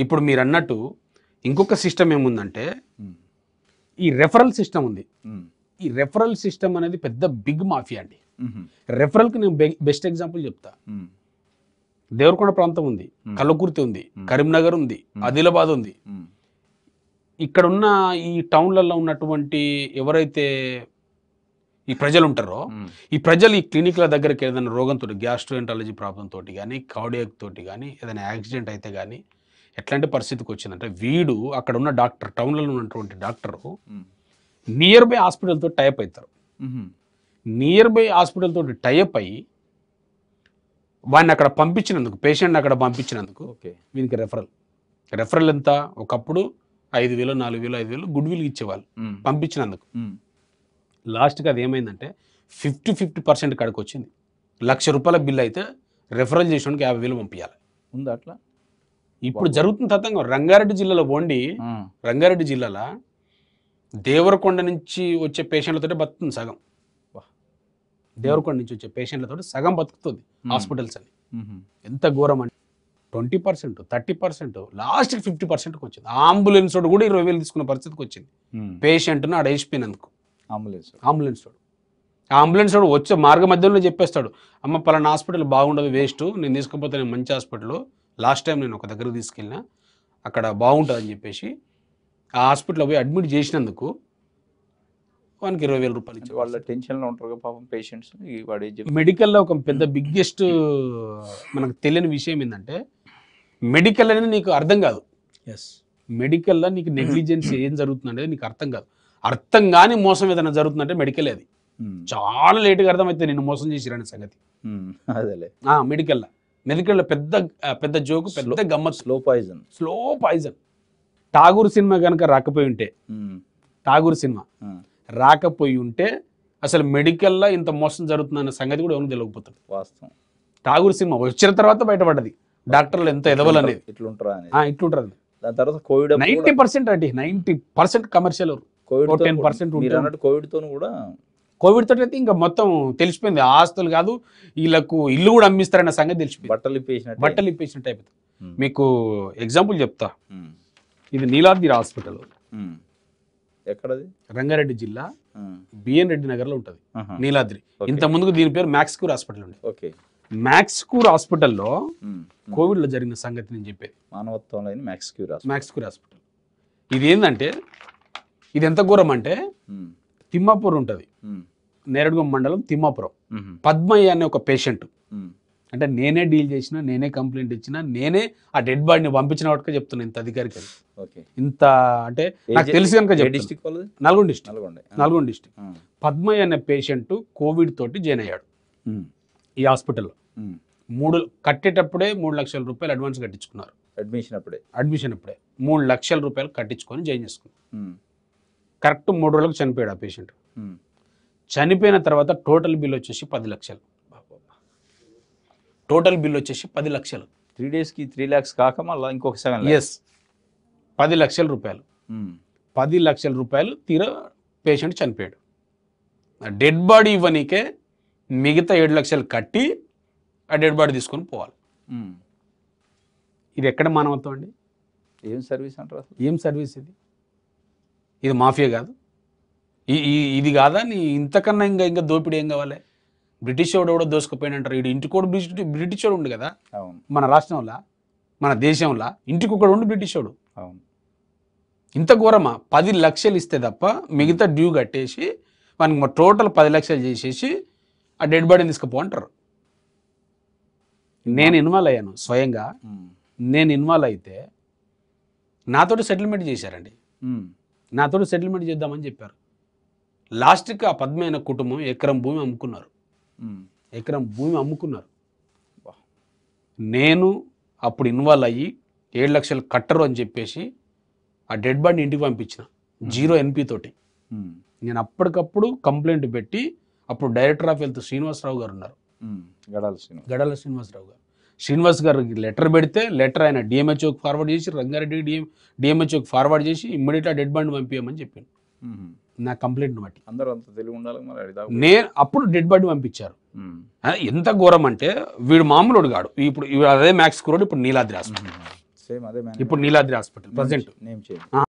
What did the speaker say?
ఇప్పుడు మీరు అన్నట్టు ఇంకొక సిస్టమ్ ఏముందంటే ఈ రెఫరల్ సిస్టమ్ ఉంది. ఈ రెఫరల్ సిస్టమ్ అనేది పెద్ద బిగ్ మాఫియా అండి. రెఫరల్కి నేను బెస్ట్ ఎగ్జాంపుల్ చెప్తా. దేవరకొండ ప్రాంతం ఉంది, కల్లకుర్తి ఉంది, కరీంనగర్ ఉంది, ఆదిలాబాద్ ఉంది. ఇక్కడ ఉన్న ఈ టౌన్లలో ఉన్నటువంటి ఎవరైతే ఈ ప్రజలు ఉంటారో ఈ ప్రజలు ఈ క్లినిక్ల దగ్గరికి ఏదైనా రోగంతో గ్యాస్ట్రోఎంటాలజీ ప్రాబ్లం తోటి కానీ కార్డియాక్ తోటి కానీ ఏదైనా యాక్సిడెంట్ అయితే కానీ ఎట్లాంటి పరిస్థితికి వచ్చిందంటే వీడు అక్కడ ఉన్న డాక్టర్ టౌన్లలో ఉన్నటువంటి డాక్టరు నియర్ బై హాస్పిటల్తో టైప్ అవుతారు. నియర్ బై హాస్పిటల్ తోటి టైప్ అయ్యి వాడిని అక్కడ పంపించినందుకు, పేషెంట్ని అక్కడ పంపించినందుకు వీనికి రెఫరల్ ఎంత? ఒకప్పుడు 5,000, 4,000, 5,000 గుడ్ విల్ ఇచ్చేవాళ్ళు పంపించినందుకు. లాస్ట్కి అది ఏమైందంటే 50% కాడికి వచ్చింది. ₹1,00,000 బిల్ అయితే రెఫరల్ చేసినందుకు 50,000 పంపించాలి. ఉందా అట్లా? ఇప్పుడు జరుగుతున్న తతంగం రంగారెడ్డి జిల్లాలో పోండి. రంగారెడ్డి జిల్లాలో దేవరకొండ నుంచి వచ్చే పేషెంట్లతో బతుకుతుంది సగం. దేవరకొండ నుంచి వచ్చే పేషెంట్లతో సగం బతుకుతుంది హాస్పిటల్స్ అని. ఎంత ఘోరం అంటే 20%, 30%, లాస్ట్కి 50%కి వచ్చింది. అంబులెన్స్ వాడు కూడా 20,000 తీసుకున్న పరిస్థితికి వచ్చింది. పేషెంట్ను ఆడ వేసిపోయినందుకు. అంబులెన్స్ వాడు ఆ అంబులెన్స్ వాడు వచ్చే మార్గ మధ్యలో చెప్పేస్తాడు, అమ్మ పలానా హాస్పిటల్ బాగుండదు, వేస్ట్, నేను తీసుకుపోతే నేను మంచి హాస్పిటల్, లాస్ట్ టైం నేను ఒక దగ్గరకు తీసుకెళ్ళినా అక్కడ బాగుంటుందని చెప్పేసి ఆ హాస్పిటల్లో పోయి అడ్మిట్ చేసినందుకు వానికి 20,000 రూపాయలు ఇచ్చి. వాళ్ళ టెన్షన్లో ఉంటారు పాపం పేషెంట్స్. మెడికల్లో ఒక పెద్ద బిగ్గెస్ట్ మనకు తెలియని విషయం ఏంటంటే మెడికల్ అనేది నీకు అర్థం కాదు. మెడికల్లో నీకు నెగ్లిజెన్స్ ఏం జరుగుతుంది అనేది నీకు అర్థం కాదు. అర్థం కాని మోసం ఏదైనా జరుగుతుందంటే మెడికల్ అది. చాలా లేటుగా అర్థమైతే నిన్ను మోసం చేసిరనే సంగతి. మెడికల్లో పెద్ద పెద్ద జోకు, పెద్ద గమ్మత్, స్లో పాయిజన్. ఠాగూర్ సినిమా కనుక రాకపోయి ఉంటే, ఠాగూర్ సినిమా రాకపోయి ఉంటే అసలు మెడికల్లో ఇంత మోసం జరుగుతుందన్న సంగతి కూడా ఎవరికి తెలియకపోతుంది. వాస్తవం. ఠాగూర్ సినిమా వచ్చిన తర్వాత బయటపడ్డది డాక్టర్లు ఎంత ఎదవలు అనేది. ఇట్లుంటారు. దాని తర్వాత కోవిడ్ 90% అండి, 90% కమర్షియల్, 10% కోవిడ్ తోటి అయితే ఇంకా మొత్తం తెలిసిపోయింది. ఆస్తులు కాదు వీళ్ళకు ఇల్లు కూడా అమ్మిస్తారన్న సంగతి తెలిసిపోయింది. బట్టలు ఇప్పేసినట్టు అయిపోతుంది. మీకు ఎగ్జాంపుల్ చెప్తా. ఇది నీలాద్రి హాస్పిటల్, ఎక్కడది? రంగారెడ్డి జిల్లా బిఎన్ రెడ్డి నగర్ లో ఉంటది నీలాద్రి. ఇంత ముందుకు దీని పేరు మ్యాక్స్క్యూర్ హాస్పిటల్ ఉండే. మ్యాక్స్క్యూర్ హాస్పిటల్లో కోవిడ్ లో జరిగిన సంగతి నేను చెప్పేది. మానవత్వంలో మ్యాక్స్క్యూర్ హాస్పిటల్ ఇది ఏంటంటే, ఇది ఎంత ఘోరం అంటే తిమ్మాపూర్ ఉంటుంది, నేరడుగం మండలం తిమ్మాపురం. పద్మయ్య అనే ఒక పేషెంట్, అంటే నేనే డీల్ చేసిన, నేనే కంప్లైంట్ ఇచ్చిన, నేనే ఆ డెడ్ బాడీని పంపించిన వాటికే చెప్తున్నా. ఇంత అధికారికి ఇంత అంటే నాకు తెలిసి కనుక నల్గొండ డిస్ట్రిక్ట్. పద్మయ్య అనే పేషెంట్ కోవిడ్ తోటి జాయిన్ అయ్యాడు ఈ హాస్పిటల్లో. కట్టేటప్పుడే 3 లక్షల రూపాయలు అడ్వాన్స్ కట్టించుకున్నారు. అడ్మిషన్ అప్పుడే 3 లక్షల రూపాయలు కట్టించుకొని జాయిన్ చేసుకున్నారు. కరెక్ట్ 3 రోజులకు చనిపోయాడు ఆ పేషెంట్. చనిపోయిన తర్వాత టోటల్ బిల్ వచ్చేసి 10 లక్షలు. టోటల్ బిల్ వచ్చేసి 10 లక్షలు. 3 daysకి 3 lakhs కాక మళ్ళీ ఇంకొక 7 lakhs. 10 లక్షల రూపాయలు. 10 లక్షల రూపాయలు తీరా పేషెంట్ చనిపోయాడు. డెడ్ బాడీ ఇవ్వనీకే మిగతా 7 లక్షలు కట్టి ఆ డెడ్ బాడీ తీసుకొని పోవాలి. ఇది ఎక్కడ మానవత్వం అండి? ఏం సర్వీస్ అంటారు? ఏం సర్వీస్ ఇది? ఇది మాఫియా కాదు? ఇది కాదా? నీ ఇంతకన్నా ఇంకా దోపిడీ ఏం కావాలి? బ్రిటిష్ వాడు కూడా దోసుకుపోయినంటారు. ఇది ఇంటికి కూడా బ్రిటిష్ వాడు ఉండు కదా మన రాష్ట్రంలో, మన దేశంలో ఇంటికి ఒకడు ఉండి బ్రిటిష్ వాడు. ఇంత ఘోరమా? 10 లక్షలు ఇస్తే తప్ప మిగతా డ్యూ కట్టేసి మనకి టోటల్ 10 లక్షలు చేసేసి ఆ డెడ్ బాడీని తీసుకుపో అంటారు. నేను ఇన్వాల్వ్ అయ్యాను స్వయంగా. నేను ఇన్వాల్వ్ అయితే నాతోటి సెటిల్మెంట్ చేశారండి. నాతోటి సెటిల్మెంట్ చేద్దామని చెప్పారు. లాస్ట్కి ఆ పద్మైన కుటుంబం ఎకరం భూమి అమ్ముకున్నారు. నేను అప్పుడు ఇన్వాల్వ్ అయ్యి 7 లక్షలు కట్టరు అని చెప్పేసి ఆ డెడ్ బాడీని ఇంటికి పంపించిన 0 NP తోటి. నేను అప్పటికప్పుడు కంప్లైంట్ పెట్టి, అప్పుడు డైరెక్టర్ ఆఫ్ హెల్త్ శ్రీనివాసరావు గారు ఉన్నారు, గడాల శ్రీనివాసరావు గారు. శ్రీనివాస్ గారికి లెటర్ పెడితే లెటర్ ఆయన డిఎంహెచ్ఓకి ఫార్వర్డ్ చేసి, రంగారెడ్డి డిఎంహెచ్ఓకి ఫార్వర్డ్ చేసి ఇమ్మీడియట్గా డెడ్ బాడీ పంపించమని చెప్పింది. నా కంప్లైంట్ బట్టి అందరూ అంత తెలివి ఉండాలి. నేను అప్పుడు డెడ్ బాడీ పంపించారు. ఎంత ఘోరం అంటే వీడు మామూలుడు కాడు. ఇప్పుడు అదే మ్యాక్స్ కురోడు ఇప్పుడు నీలాద్రి హాస్పిటల్. సేమ్ అదే ఇప్పుడు నీలాద్రి హాస్పిటల్ ప్రజెంట్ నేమ్ చేయండి